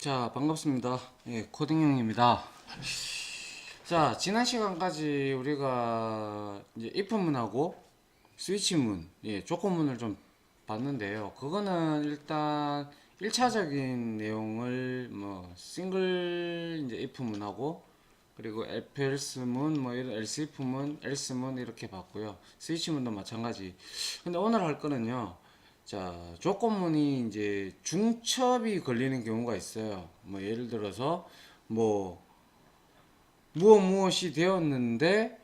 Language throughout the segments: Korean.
자, 반갑습니다. 예, 코딩형입니다. 자, 지난 시간까지 우리가 이제 if문하고 스위치문, 예, 조건문을 좀 봤는데요. 그거는 일단 1차적인 내용을 뭐 싱글 이제 if문하고 그리고 else문, 뭐 이런 else if문, else문 이렇게 봤고요. 스위치문도 마찬가지. 근데 오늘 할 거는요. 자, 조건문이 이제 중첩이 걸리는 경우가 있어요. 뭐 예를 들어서 뭐 무엇이 되었는데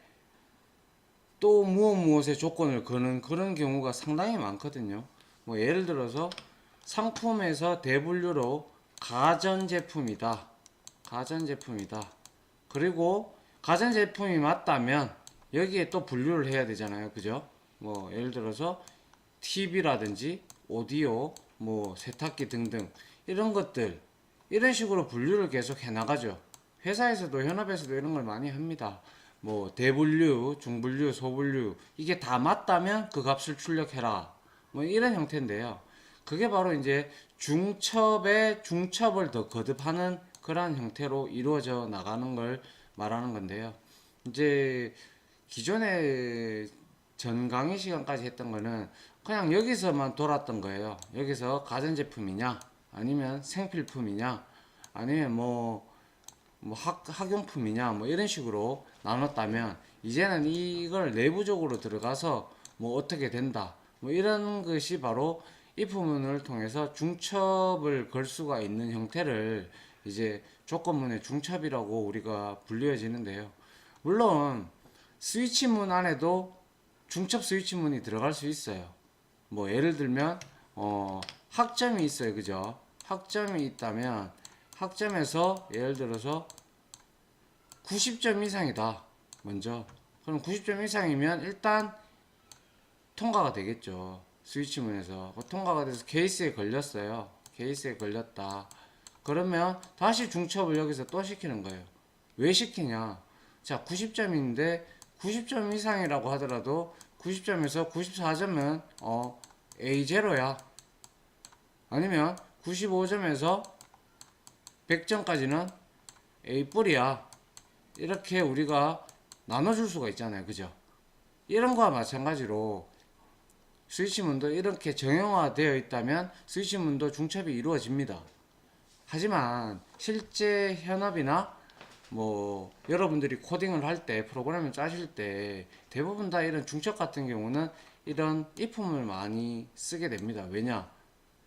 또 무엇의 조건을 거는 그런 경우가 상당히 많거든요. 뭐 예를 들어서 상품에서 대분류로 가전제품이다. 가전제품이다. 그리고 가전제품이 맞다면 여기에 또 분류를 해야 되잖아요. 그죠? 뭐 예를 들어서 TV라든지 오디오, 뭐 세탁기 등등 이런 것들 이런 식으로 분류를 계속 해나가죠. 회사에서도 현업에서도 이런 걸 많이 합니다. 뭐 대분류, 중분류, 소분류 이게 다 맞다면 그 값을 출력해라. 뭐 이런 형태인데요. 그게 바로 이제 중첩에 중첩을 더 거듭하는 그러한 형태로 이루어져 나가는 걸 말하는 건데요. 이제 기존에 전 강의 시간까지 했던 거는 그냥 여기서만 돌았던 거예요. 여기서 가전제품이냐, 아니면 생필품이냐, 아니면 뭐 학용품이냐, 뭐 이런 식으로 나눴다면, 이제는 이걸 내부적으로 들어가서 뭐 어떻게 된다, 뭐 이런 것이 바로 if문을 통해서 중첩을 걸 수가 있는 형태를 이제 조건문의 중첩이라고 우리가 불리어지는데요. 물론, 스위치문 안에도 중첩 스위치문이 들어갈 수 있어요. 뭐 예를 들면 학점이 있어요. 그죠? 학점이 있다면 학점에서 예를 들어서 90점 이상이다. 먼저. 그럼 90점 이상이면 일단 통과가 되겠죠. 스위치문에서. 통과가 돼서 케이스에 걸렸어요. 케이스에 걸렸다. 그러면 다시 중첩을 여기서 또 시키는 거예요. 왜 시키냐? 자, 90점인데 90점 이상이라고 하더라도 90점에서 94점은 A0야. 아니면 95점에서 100점까지는 A 뿔이야. 이렇게 우리가 나눠줄 수가 있잖아요. 그죠? 이런 거와 마찬가지로 스위치문도 이렇게 정형화되어 있다면 스위치문도 중첩이 이루어집니다. 하지만 실제 현업이나 뭐 여러분들이 코딩을 할 때 프로그램을 짜실 때 대부분 다 이런 중첩 같은 경우는 이런 if문을 많이 쓰게 됩니다. 왜냐?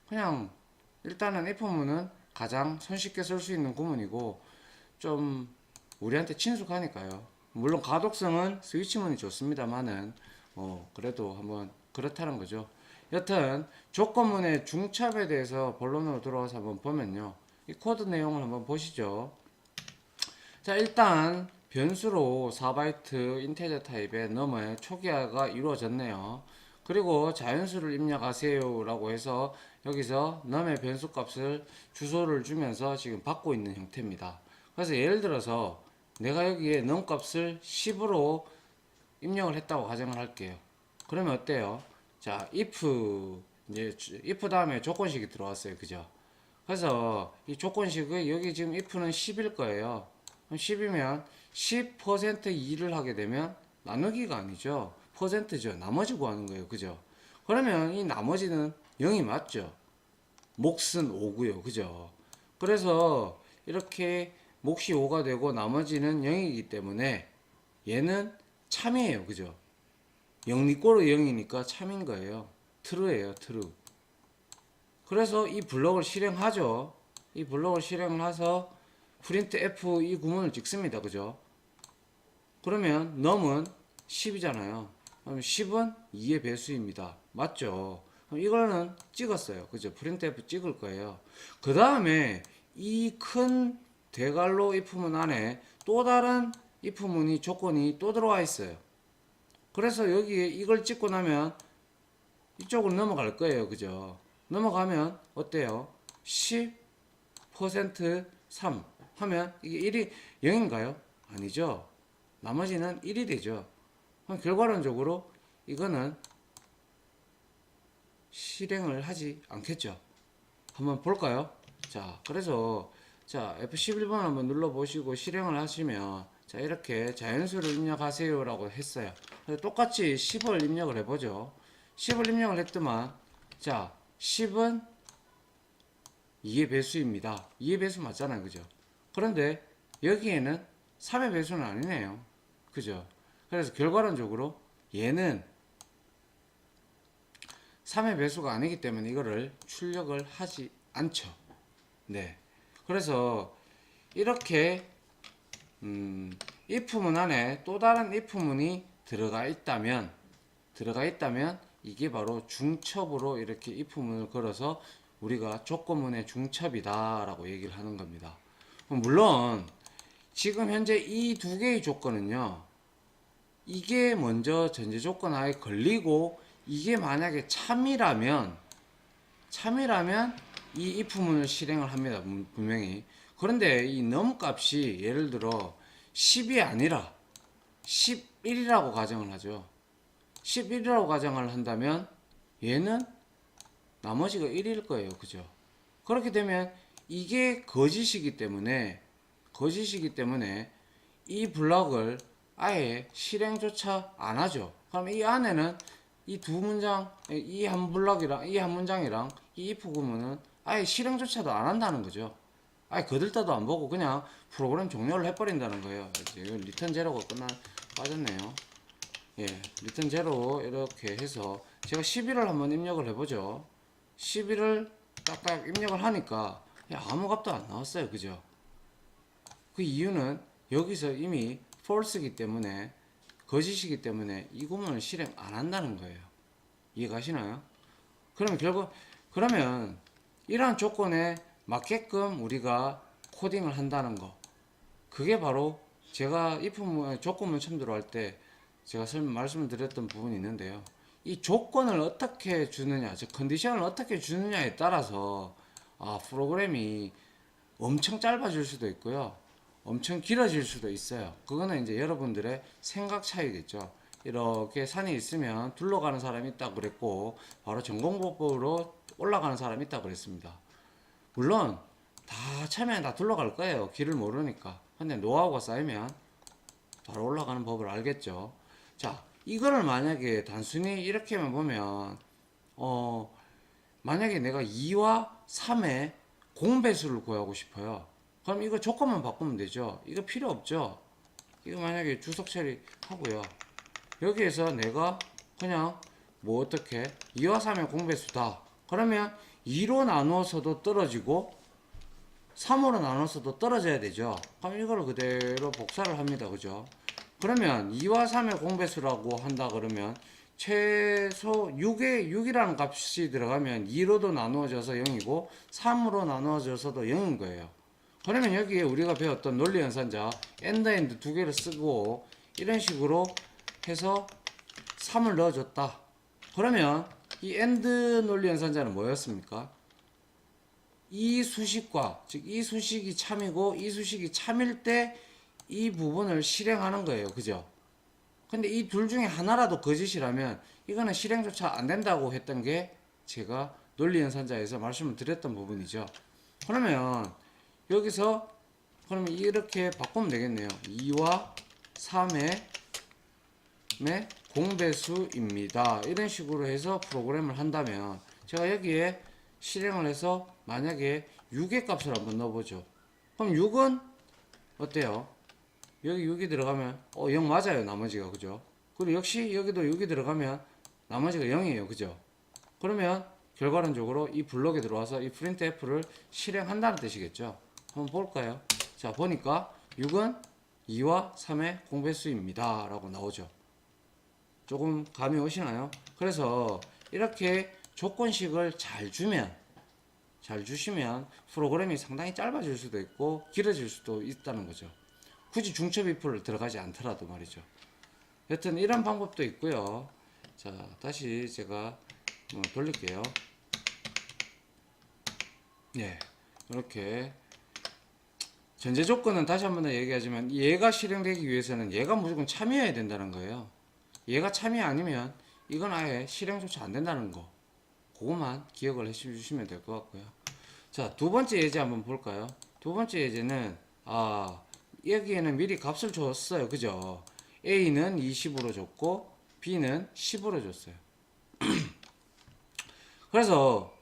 그냥 일단은 if문은 가장 손쉽게 쓸 수 있는 구문이고 좀 우리한테 친숙하니까요. 물론 가독성은 스위치문이 좋습니다만은 그래도 한번 그렇다는 거죠. 여튼 조건문의 중첩에 대해서 본론으로 들어와서 한번 보면요. 이 코드 내용을 한번 보시죠. 자, 일단 변수로 4바이트 인테저 타입의 넘의 초기화가 이루어졌네요. 그리고 자연수를 입력하세요 라고 해서 여기서 넘의 변수 값을 주소를 주면서 지금 받고 있는 형태입니다. 그래서 예를 들어서 내가 여기에 넘 값을 10으로 입력을 했다고 가정을 할게요. 그러면 어때요? 자, if 다음에 조건식이 들어왔어요. 그죠? 그래서 이 조건식의 여기 지금 if는 10일 거예요. 그럼 10이면 10% 2를 하게 되면 나누기가 아니죠. 퍼센트죠. 나머지 구하는 거예요. 그죠? 그러면 이 나머지는 0이 맞죠? 몫은 5고요. 그죠? 그래서 이렇게 몫이 5가 되고 나머지는 0이기 때문에 얘는 참이에요. 그죠? 0니꼬로 0이니까 참인 거예요. true예요. true. 그래서 이 블럭을 실행하죠. 이 블럭을 실행을 해서 printf 이 구문을 찍습니다. 그죠? 그러면 num은 10이잖아요. 그럼 10은 2의 배수입니다. 맞죠? 그럼 이거는 찍었어요. 그죠? printf 찍을 거예요. 그 다음에 이 큰 대괄호 if문 안에 또 다른 if문이 조건이 또 들어와 있어요. 그래서 여기에 이걸 찍고 나면 이쪽으로 넘어갈 거예요. 그죠? 넘어가면 어때요? 10% 3 하면 이게 1이 0인가요? 아니죠. 나머지는 1이 되죠. 그럼 결과론적으로 이거는 실행을 하지 않겠죠. 한번 볼까요? 자, 그래서 자, F11번 한번 눌러보시고 실행을 하시면 자, 이렇게 자연수를 입력하세요 라고 했어요. 그래서 똑같이 10을 입력을 해보죠. 10을 입력을 했더만 자, 10은 2의 배수입니다. 2의 배수 맞잖아요. 그죠? 그런데 여기에는 3의 배수는 아니네요. 그죠? 그래서 결과론적으로 얘는 3의 배수가 아니기 때문에 이거를 출력을 하지 않죠. 네. 그래서 이렇게 if문 안에 또 다른 if문이 들어가 있다면 이게 바로 중첩으로 이렇게 if문을 걸어서 우리가 조건문의 중첩이다 라고 얘기를 하는 겁니다. 물론 지금 현재 이 두 개의 조건은요, 이게 먼저 전제 조건 하에 걸리고 이게 만약에 참이라면 이 if문을 실행을 합니다. 분명히. 그런데 이 num 값이 예를 들어 10이 아니라 11이라고 가정을 하죠. 11이라고 가정을 한다면 얘는 나머지가 1일 거예요. 그죠? 그렇게 되면 이게 거짓이기 때문에 이 블럭을 아예 실행조차 안 하죠. 그럼 이 안에는 이 두 문장, 이 한 블럭이랑 이 한 문장이랑 이 if 구문은 아예 실행조차도 안 한다는 거죠. 아예 거들떠도 안 보고 그냥 프로그램 종료를 해버린다는 거예요. 지금 리턴 제로가 빠졌네요. 예, 리턴 제로 이렇게 해서 제가 11을 한번 입력을 해보죠. 11을 딱딱 입력을 하니까 아무 값도 안 나왔어요. 그죠? 그 이유는 여기서 이미 false이기 때문에 거짓이기 때문에 이 구문을 실행 안 한다는 거예요. 이해가시나요? 그러면 이러한 조건에 맞게끔 우리가 코딩을 한다는 거, 그게 바로 제가 if 조건문 첨부를 할 때 제가 말씀을 드렸던 부분이 있는데요. 이 조건을 어떻게 주느냐, 즉 컨디션을 어떻게 주느냐에 따라서 프로그램이 엄청 짧아질 수도 있고요, 엄청 길어질 수도 있어요. 그거는 이제 여러분들의 생각 차이겠죠. 이렇게 산이 있으면 둘러가는 사람이 있다고 그랬고 바로 전공법으로 올라가는 사람이 있다고 그랬습니다. 물론 다 처음에는 다 둘러갈 거예요. 길을 모르니까. 근데 노하우가 쌓이면 바로 올라가는 법을 알겠죠. 자, 이거를 만약에 단순히 이렇게만 보면 만약에 내가 2와 3의 공배수를 구하고 싶어요. 그럼 이거 조건만 바꾸면 되죠. 이거 필요 없죠. 이거 만약에 주석 처리하고요. 여기에서 내가 그냥 뭐 어떻게 2와 3의 공배수다. 그러면 2로 나누어서도 떨어지고 3으로 나눠서도 떨어져야 되죠. 그럼 이걸 그대로 복사를 합니다. 그죠? 그러면 2와 3의 공배수라고 한다 그러면 최소 6이라는 값이 들어가면 2로도 나누어져서 0이고 3으로 나누어져서도 0인 거예요. 그러면 여기에 우리가 배웠던 논리 연산자 엔드 두 개를 쓰고 이런 식으로 해서 3을 넣어줬다. 그러면 이 엔드 논리 연산자는 뭐였습니까? 이 수식과, 즉 이 수식이 참이고 이 수식이 참일 때 이 부분을 실행하는 거예요. 그죠? 근데 이 둘 중에 하나라도 거짓이라면 이거는 실행조차 안 된다고 했던 게 제가 논리 연산자에서 말씀을 드렸던 부분이죠. 그러면 여기서 그러면 이렇게 바꾸면 되겠네요. 2와 3의 공배수입니다. 이런 식으로 해서 프로그램을 한다면 제가 여기에 실행을 해서 만약에 6의 값을 한번 넣어보죠. 그럼 6은 어때요? 여기 6이 들어가면 0 맞아요. 나머지가. 그죠? 그리고 역시 여기도 6이 들어가면 나머지가 0이에요. 그죠? 그러면 결과론적으로 이 블록에 들어와서 이 printf를 실행한다는 뜻이겠죠. 한번 볼까요? 자, 보니까 6은 2와 3의 공배수입니다 라고 나오죠. 조금 감이 오시나요? 그래서 이렇게 조건식을 잘 주시면 프로그램이 상당히 짧아질 수도 있고 길어질 수도 있다는 거죠. 굳이 중첩 if를 들어가지 않더라도 말이죠. 여튼 이런 방법도 있고요. 자, 다시 제가 돌릴게요. 예, 이렇게 전제 조건은 다시 한번 더 얘기하지만 얘가 실행되기 위해서는 얘가 무조건 참여해야 된다는 거예요. 얘가 참여 아니면 이건 아예 실행조차 안 된다는 거, 그것만 기억을 해주시면 될 것 같고요. 자, 두 번째 예제 한번 볼까요? 두 번째 예제는 여기에는 미리 값을 줬어요. 그죠? A는 20으로 줬고 B는 10으로 줬어요. 그래서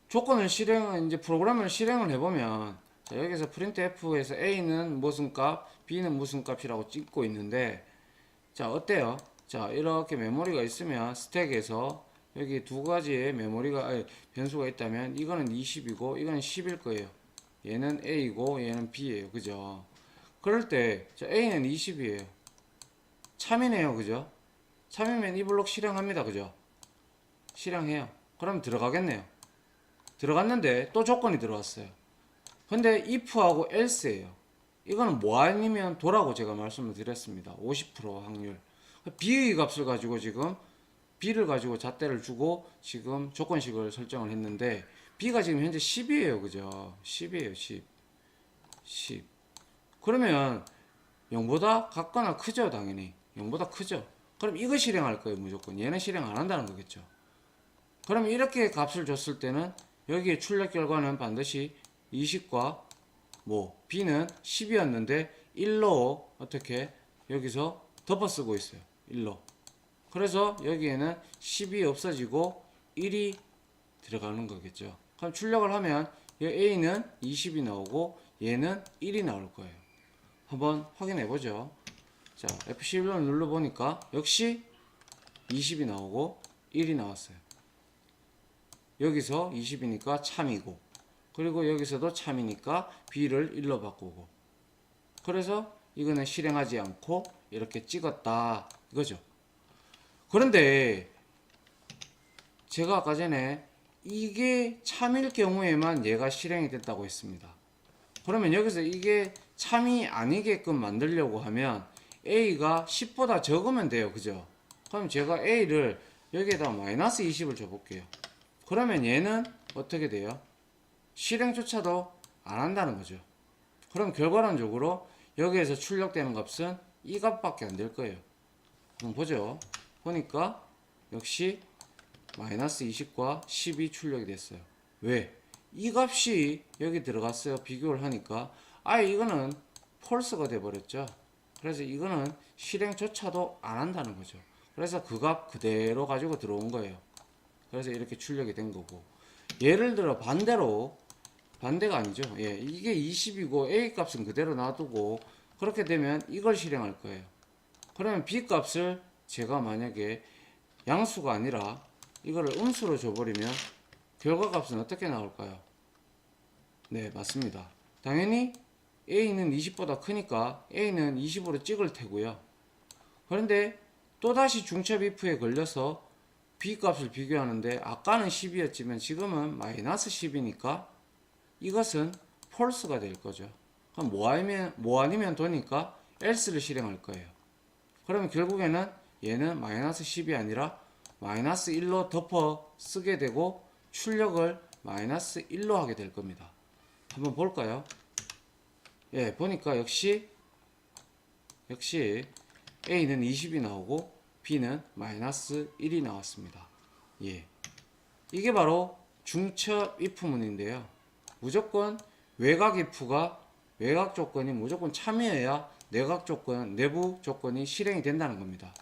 조건을 이제 프로그램을 실행을 해보면, 자, 여기서 printf에서 A는 무슨 값, B는 무슨 값이라고 찍고 있는데, 자, 어때요? 자, 이렇게 메모리가 있으면 스택에서 여기 두 가지의 변수가 있다면, 이거는 20이고 이거는 10일 거예요. 얘는 A고 얘는 B예요. 그죠? 그럴 때, 자, A는 20이에요. 참이네요. 그죠? 참이면 이 블록 실행합니다. 그죠? 실행해요. 그럼 들어가겠네요. 들어갔는데 또 조건이 들어왔어요. 근데 if하고 else예요. 이거는 뭐 아니면 도라고 제가 말씀을 드렸습니다. 50% 확률. b의 값을 가지고 지금 b를 가지고 잣대를 주고 지금 조건식을 설정을 했는데, b가 지금 현재 10이에요. 그죠? 10이에요. 10. 그러면 0보다 같거나 크죠. 당연히 0보다 크죠. 그럼 이거 실행할 거예요. 무조건. 얘는 실행 안 한다는 거겠죠. 그럼 이렇게 값을 줬을 때는 여기에 출력 결과는 반드시 20과 b는 10이었는데 1로 어떻게 여기서 덮어 쓰고 있어요. 1로. 그래서 여기에는 10이 없어지고 1이 들어가는 거겠죠. 그럼 출력을 하면 A는 20이 나오고 얘는 1이 나올 거예요. 한번 확인해 보죠. 자, F11을 눌러 보니까 역시 20이 나오고 1이 나왔어요. 여기서 20이니까 참이고, 그리고 여기서도 참이니까 B를 1로 바꾸고, 그래서 이거는 실행하지 않고 이렇게 찍었다 이거죠. 그런데 제가 아까 전에 이게 참일 경우에만 얘가 실행이 됐다고 했습니다. 그러면 여기서 이게 참이 아니게끔 만들려고 하면 A가 10보다 적으면 돼요. 그죠? 그럼 제가 A를 여기에다 마이너스 20을 줘볼게요. 그러면 얘는 어떻게 돼요? 실행조차도 안 한다는 거죠. 그럼 결과론적으로 여기에서 출력되는 값은 이 값밖에 안 될 거예요. 그럼 보죠. 보니까 역시 마이너스 20과 10이 출력이 됐어요. 왜? 이 값이 여기 들어갔어요. 비교를 하니까 아예 이거는 폴스가 돼버렸죠. 그래서 이거는 실행조차도 안 한다는 거죠. 그래서 그 값 그대로 가지고 들어온 거예요. 그래서 이렇게 출력이 된 거고, 예를 들어 반대가 아니죠. 예, 이게 20이고 A 값은 그대로 놔두고 그렇게 되면 이걸 실행할 거예요. 그러면 B 값을 제가 만약에 양수가 아니라 이거를 음수로 줘버리면 결과 값은 어떻게 나올까요? 네, 맞습니다. 당연히 A는 20보다 크니까 A는 20으로 찍을 테고요. 그런데 또다시 중첩 if에 걸려서 B 값을 비교하는데 아까는 10이었지만 지금은 마이너스 10이니까 이것은 폴스가 될 거죠. 그럼 뭐 아니면 도니까 else를 실행할 거예요. 그러면 결국에는 얘는 마이너스 10이 아니라 마이너스 1로 덮어 쓰게 되고 출력을 마이너스 1로 하게 될 겁니다. 한번 볼까요? 예, 보니까 역시 A는 20이 나오고 B는 마이너스 1이 나왔습니다. 예. 이게 바로 중첩 if문인데요. 무조건 외곽 조건이 무조건 참여해야 내부 조건이 실행이 된다는 겁니다.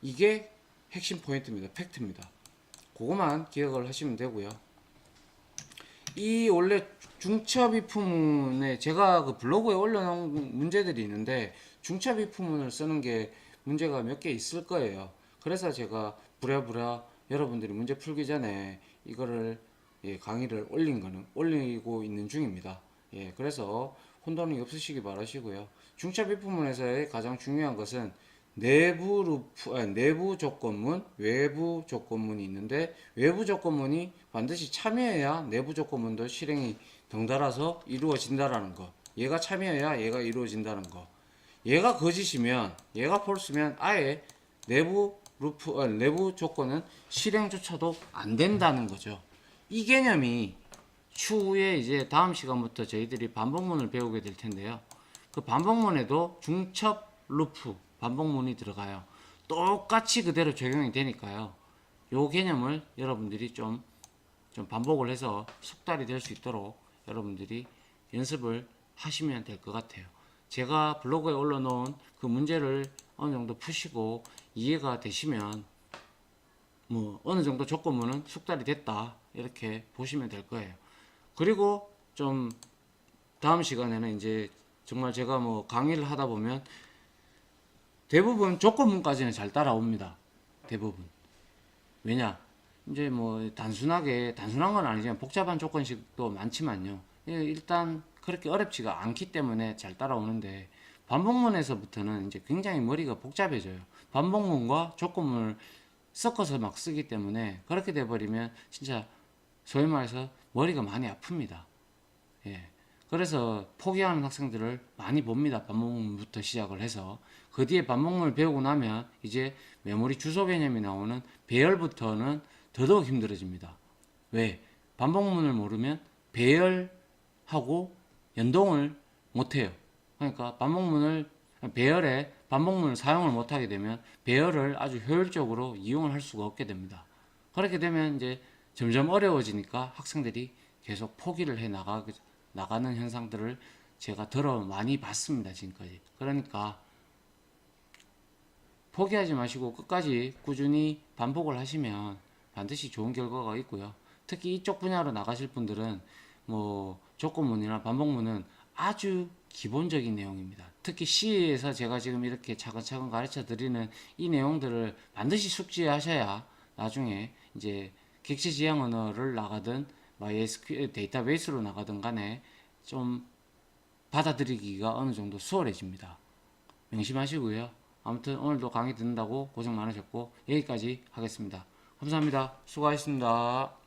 이게 핵심 포인트입니다. 팩트입니다. 그것만 기억을 하시면 되고요. 이 원래 중첩 if문에 제가 그 블로그에 올려놓은 문제들이 있는데 중첩 if문을 쓰는 게 문제가 몇 개 있을 거예요. 그래서 제가 부랴부랴 여러분들이 문제 풀기 전에 이거를 강의를 올리고 있는 중입니다. 예, 그래서 혼돈이 없으시기 바라시고요. 중첩 if문에서의 가장 중요한 것은 내부 조건문, 외부 조건문이 있는데 외부 조건문이 반드시 참여해야 내부 조건문도 실행이 덩달아서 이루어진다라는 거. 얘가 참여해야 얘가 이루어진다는 거. 얘가 거짓이면, 얘가 폴스면 아예 내부 조건은 실행조차도 안 된다는 거죠. 이 개념이 추후에 이제 다음 시간부터 저희들이 반복문을 배우게 될 텐데요. 그 반복문에도 중첩 루프 반복문이 들어가요. 똑같이 그대로 적용이 되니까요. 요 개념을 여러분들이 좀 반복을 해서 숙달이 될 수 있도록 여러분들이 연습을 하시면 될 것 같아요. 제가 블로그에 올려놓은 그 문제를 어느 정도 푸시고 이해가 되시면 뭐 어느 정도 조건문은 숙달이 됐다 이렇게 보시면 될 거예요. 그리고 좀 다음 시간에는 이제 정말 제가 뭐 강의를 하다 보면 대부분 조건문까지는 잘 따라옵니다. 대부분. 왜냐? 이제 뭐 단순한 건 아니지만 복잡한 조건식도 많지만요. 일단 그렇게 어렵지가 않기 때문에 잘 따라오는데 반복문에서부터는 이제 굉장히 머리가 복잡해져요. 반복문과 조건문을 섞어서 막 쓰기 때문에 그렇게 돼버리면 진짜 소위 말해서 머리가 많이 아픕니다. 예. 그래서 포기하는 학생들을 많이 봅니다. 반복문부터 시작을 해서 그 뒤에 반복문을 배우고 나면 이제 메모리 주소 개념이 나오는 배열부터는 더더욱 힘들어집니다. 왜? 반복문을 모르면 배열하고 연동을 못해요. 그러니까 배열에 반복문을 사용을 못하게 되면 배열을 아주 효율적으로 이용을 할 수가 없게 됩니다. 그렇게 되면 이제 점점 어려워지니까 학생들이 계속 포기를 나가는 현상들을 제가 많이 봤습니다, 지금까지. 그러니까 포기하지 마시고 끝까지 꾸준히 반복을 하시면 반드시 좋은 결과가 있고요. 특히 이쪽 분야로 나가실 분들은 뭐 조건문이나 반복문은 아주 기본적인 내용입니다. 특히 C에서 제가 지금 이렇게 차근차근 가르쳐 드리는 이 내용들을 반드시 숙지하셔야 나중에 이제 객체 지향 언어를 나가든 MySQL 데이터베이스로 나가든 간에 좀 받아들이기가 어느 정도 수월해집니다. 명심하시고요. 아무튼 오늘도 강의 듣는다고 고생 많으셨고 여기까지 하겠습니다. 감사합니다. 수고하셨습니다.